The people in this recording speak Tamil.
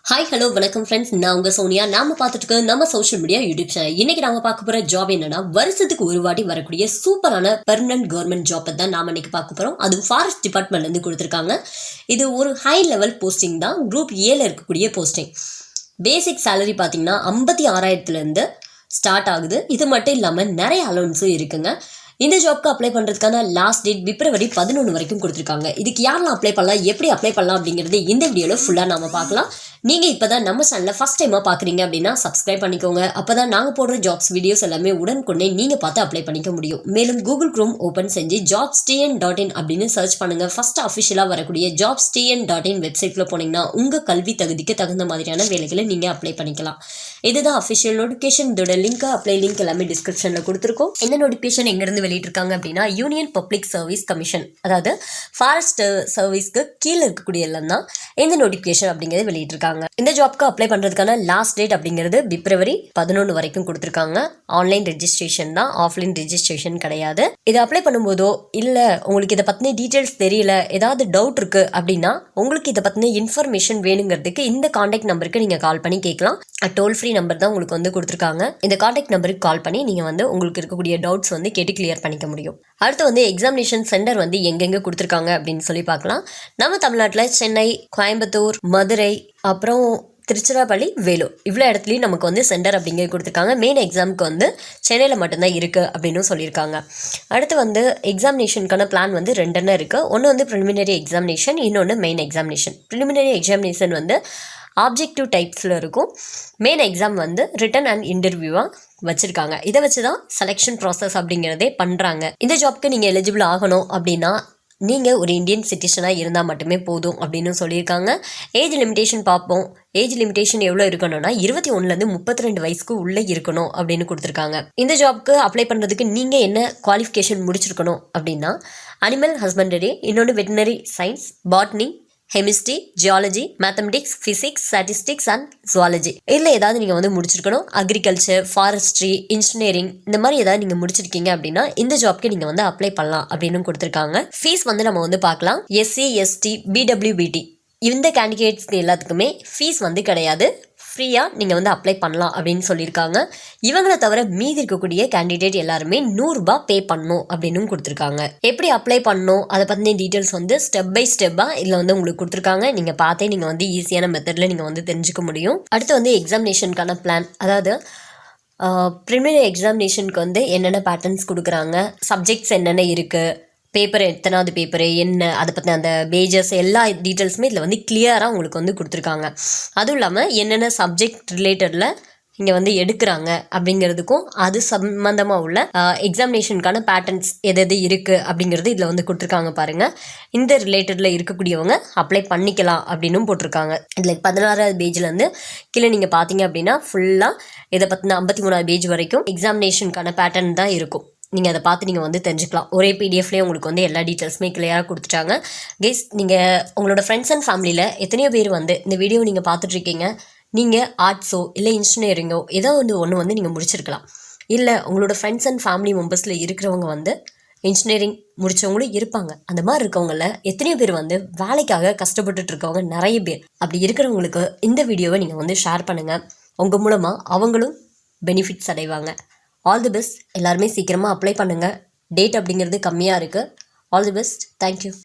ஹாய் ஹலோ வணக்கம் ஃப்ரெண்ட்ஸ், நான் உங்கள் சோனியா. நாம பார்த்துட்டு நம்ம சோஷியல் மீடியா யூடியூப் சேனல். இன்னைக்கு நாம பார்க்க போகிற ஜாப் என்னன்னா, வருஷத்துக்கு ஒரு வாட்டி வரக்கூடிய சூப்பரான பெர்மனன்ட் கவர்மெண்ட் ஜாப் தான் நாம இன்னைக்கு பார்க்க போகிறோம். அது ஃபாரஸ்ட் டிபார்ட்மெண்ட்லேருந்து கொடுத்துருக்காங்க. இது ஒரு ஹை லெவல் போஸ்டிங் தான், குரூப் ஏல இருக்கக்கூடிய போஸ்டிங். பேசிக் சேலரி பார்த்தீங்கன்னா 56,000 ஸ்டார்ட் ஆகுது. இது மட்டும் இல்லாமல் நிறைய அலோன்ஸும் இருக்குங்க. இந்த ஜாப்க்கு அப்ளை பண்ணுறதுக்கான லாஸ்ட் டேட் பிப்ரவரி 11 வரைக்கும் கொடுத்துருக்காங்க. இதுக்கு யாரெல்லாம் அப்ளை பண்ணலாம், எப்படி அப்ளை பண்ணலாம் அப்படிங்கிறது இந்த வீடியோவில் ஃபுல்லாக நாம பார்க்கலாம். நீங்கள் இப்போ தான் நம்ம சேனலில் ஃபஸ்ட் டைமாக பார்க்குறீங்க அப்படின்னா சப்ஸ்கிரைப் பண்ணிக்கோங்க. அப்போ தான் நாங்கள் போடுற ஜாப்ஸ் வீடியோஸ் எல்லாமே உடனுக்குடனே நீங்கள் பார்த்து அப்ளை பண்ணிக்க முடியும். மேலும் கூகுள் க்ரோம் ஓப்பன் செஞ்சு jobstn.in அப்படின்னு சர்ச் பண்ணுங்கள். ஃபஸ்ட்டு அஃபிஷியலாக வரக்கூடிய jobstn.in வெப்சைட்டில் போனீங்கன்னா உங்கள் கல்வி தகுதிக்கு தகுந்த மாதிரியான வேலைகளை நீங்கள் அப்ளை பண்ணிக்கலாம். இதுதான் அஃபிஷியல் நோட்டிஃபிகேஷன். இதோட லிங்க், அப்ளை லிங்க் எல்லாமே டிஸ்கிரிப்ஷனில் கொடுத்துருக்கோம். இந்த நோட்டிஃபிகேஷன் எங்கேருந்து வெளியிட்டிருக்காங்க அப்படின்னா, யூனியன் பப்ளிக் சர்வீஸ் கமிஷன், அதாவது ஃபாரஸ்ட் சர்வீஸ்க்கு கீழே இருக்கக்கூடிய எல்லாம் தான் இந்த நோட்டிஃபிகேஷன் அப்படிங்கிறது வெளியிட்டிருக்காங்க. இந்த ஜாப்க்கு அப்ளை பண்ணுறதுக்கான லாஸ்ட் டேட் அப்படிங்கிறது பிப்ரவரி 11 வரைக்கும் கொடுத்துருக்காங்க. ஆன்லைன் ரெஜிஸ்ட்ரேஷன் தான், ஆஃப்லைன் ரெஜிஸ்ட்ரேஷன் கிடையாது. இதை அப்ளை பண்ணும்போதோ இல்லை உங்களுக்கு இதை பற்றின டீட்டெயில்ஸ் தெரியல, ஏதாவது டவுட் இருக்குது அப்படின்னா, உங்களுக்கு இதை பற்றின இன்ஃபர்மேஷன் வேணுங்கிறதுக்கு இந்த காண்டாக்ட் நம்பருக்கு நீங்கள் கால் பண்ணி கேட்கலாம். டோல் ஃப்ரீ நம்பர் தான் உங்களுக்கு வந்து கொடுத்துருக்காங்க. இந்த காண்டாக்ட் நம்பருக்கு கால் பண்ணி நீங்கள் வந்து உங்களுக்கு இருக்கக்கூடிய டவுட்ஸ் வந்து கேட்டு கிளியர் பண்ணிக்க முடியும். அடுத்து வந்து எக்ஸாமினேஷன் சென்டர் வந்து எங்கெங்கே கொடுத்துருக்காங்க அப்படின்னு சொல்லி பார்க்கலாம். நம்ம தமிழ்நாட்டில் சென்னை, கோயம்புத்தூர், மதுரை, அப்புறம் திருச்சிராப்பள்ளி, வேலூர் இவ்வளோ இடத்துலையும் நமக்கு வந்து சென்டர் அப்படிங்கிறது கொடுத்துருக்காங்க. மெயின் எக்ஸாமுக்கு வந்து சென்னையில் மட்டும்தான் இருக்குது அப்படின்னு சொல்லியிருக்காங்க. அடுத்து வந்து எக்ஸாமினேஷனுக்கான பிளான் வந்து ரெண்டுன்னு இருக்குது. ஒன்று வந்து ப்ரிலிமினரி எக்ஸாமினேஷன், இன்னொன்று மெயின் எக்ஸாமினேஷன். ப்ரிலிமினரி எக்ஸாமினேஷன் வந்து ஆப்ஜெக்டிவ் டைப்ஸில் இருக்கும். மெயின் எக்ஸாம் வந்து ரிட்டன் அண்ட் இன்டர்வியூவாக வச்சுருக்காங்க. இதை வச்சு தான் செலெக்ஷன் ப்ராசஸ் அப்படிங்கிறதே பண்ணுறாங்க. இந்த ஜாப்க்கு நீங்கள் எலிஜிபிள் ஆகணும் அப்படின்னா நீங்கள் ஒரு இந்தியன் சிட்டிசனாக இருந்தால் மட்டுமே போதும் அப்படின்னு சொல்லியிருக்காங்க. ஏஜ் லிமிடேஷன் பார்ப்போம். ஏஜ் லிமிடேஷன் எவ்வளோ இருக்கணும்னா 21லேருந்து 32 வயசுக்கு உள்ளே இருக்கணும் அப்படின்னு கொடுத்துருக்காங்க. இந்த ஜாப்க்கு அப்ளை பண்ணுறதுக்கு நீங்கள் என்ன குவாலிஃபிகேஷன் முடிச்சிருக்கணும் அப்படின்னா, அனிமல் ஹஸ்பண்டரி, இன்னொன்று veterinary science, botany, chemistry, geology, mathematics, physics, statistics and zoology இதில் ஏதாவது நீங்கள் வந்து முடிச்சிருக்கணும். அக்ரிகல்ச்சர், ஃபாரஸ்ட்ரி, இன்ஜினியரிங் இந்த மாதிரி ஏதாவது நீங்கள் முடிச்சிருக்கீங்க அப்படின்னா இந்த ஜாப்க்கு நீங்கள் வந்து அப்ளை பண்ணலாம் அப்படின்னு கொடுத்துருக்காங்க. ஃபீஸ் வந்து நம்ம வந்து பார்க்கலாம். எஸ்சி, எஸ்டி, பிடபிள்யூபிடி இந்த கேண்டிடேட்ஸ்க்கு எல்லாத்துக்குமே ஃபீஸ் வந்து கிடையாது. ஃப்ரீயாக நீங்கள் வந்து அப்ளை பண்ணலாம் அப்படின்னு சொல்லியிருக்காங்க. இவங்களை தவிர மீதி இருக்கக்கூடிய கேண்டிடேட் எல்லாருமே 100 ரூபாய் பே பண்ணணும் அப்படின்னு கொடுத்துருக்காங்க. எப்படி அப்ளை பண்ணணும் அதை பற்றின டீட்டெயில்ஸ் வந்து ஸ்டெப் பை ஸ்டெப்பாக இதில் வந்து உங்களுக்கு கொடுத்துருக்காங்க. நீங்கள் பார்த்தே நீங்கள் வந்து ஈஸியான மெத்தடில் நீங்கள் வந்து தெரிஞ்சுக்க முடியும். அடுத்து வந்து எக்ஸாமினேஷனுக்கான பிளான், அதாவது ப்ரிலிமினரி எக்ஸாமினேஷனுக்கு வந்து என்னென்ன பேட்டர்ன்ஸ் கொடுக்குறாங்க, சப்ஜெக்ட்ஸ் என்னென்ன இருக்குது, பேப்பர் எத்தனாவது பேப்பரு என்ன, அதை பற்றின அந்த பேஜஸ் எல்லா டீட்டெயில்ஸுமே இதில் வந்து கிளியராக உங்களுக்கு வந்து கொடுத்துருக்காங்க. அதுவும் இல்லாமல் என்னென்ன சப்ஜெக்ட் ரிலேட்டடில் இங்கே வந்து எடுக்கிறாங்க அப்படிங்கிறதுக்கும் அது சம்மந்தமாக உள்ள எக்ஸாமினேஷனுக்கான பேட்டர்ன்ஸ் எது இருக்குது அப்படிங்கிறது இதில் வந்து கொடுத்துருக்காங்க பாருங்கள். இந்த ரிலேட்டடில் இருக்கக்கூடியவங்க அப்ளை பண்ணிக்கலாம் அப்படின்னும் போட்டிருக்காங்க. இதில் 16வது பேஜ்லேருந்து கீழே நீங்கள் பார்த்தீங்க அப்படின்னா ஃபுல்லாக இதை பற்றின 53வது பேஜ் வரைக்கும் எக்ஸாமினேஷனுக்கான பேட்டர்ன் தான் இருக்கும். நீங்கள் அதை பார்த்து நீங்கள் வந்து தெரிஞ்சுக்கலாம். ஒரே பிடிஎஃப்லேயே உங்களுக்கு வந்து எல்லா டீட்டெயில்ஸுமே கிளியராக கொடுத்துட்டாங்க. கைஸ், நீங்கள் உங்களோட ஃப்ரெண்ட்ஸ் அண்ட் ஃபேமிலியில் எத்தனையோ பேர் வந்து இந்த வீடியோ நீங்கள் பார்த்துட்ருக்கீங்க. நீங்கள் ஆர்ட்ஸோ இல்லை இன்ஜினியரிங்கோ ஏதோ ஒன்று வந்து நீங்கள் முடிச்சிருக்கலாம். இல்லை உங்களோட ஃப்ரெண்ட்ஸ் அண்ட் ஃபேமிலி மெம்பர்ஸில் இருக்கிறவங்க வந்து இன்ஜினியரிங் முடித்தவங்களும் இருப்பாங்க. அந்த மாதிரி இருக்கவங்கள எத்தனையோ பேர் வந்து வேலைக்காக கஷ்டப்பட்டுட்டு இருக்கவங்க நிறைய பேர். அப்படி இருக்கிறவங்களுக்கு இந்த வீடியோவை நீங்கள் வந்து ஷேர் பண்ணுங்கள். உங்கள் மூலமாக அவங்களும் பெனிஃபிட்ஸ் அடைவாங்க. All the best. எல்லாருமே சீக்கிரமாக அப்ளை பண்ணுங்கள். டேட் அப்படிங்கிறது கம்மியாக இருக்குது. All the best. தேங்க்யூ.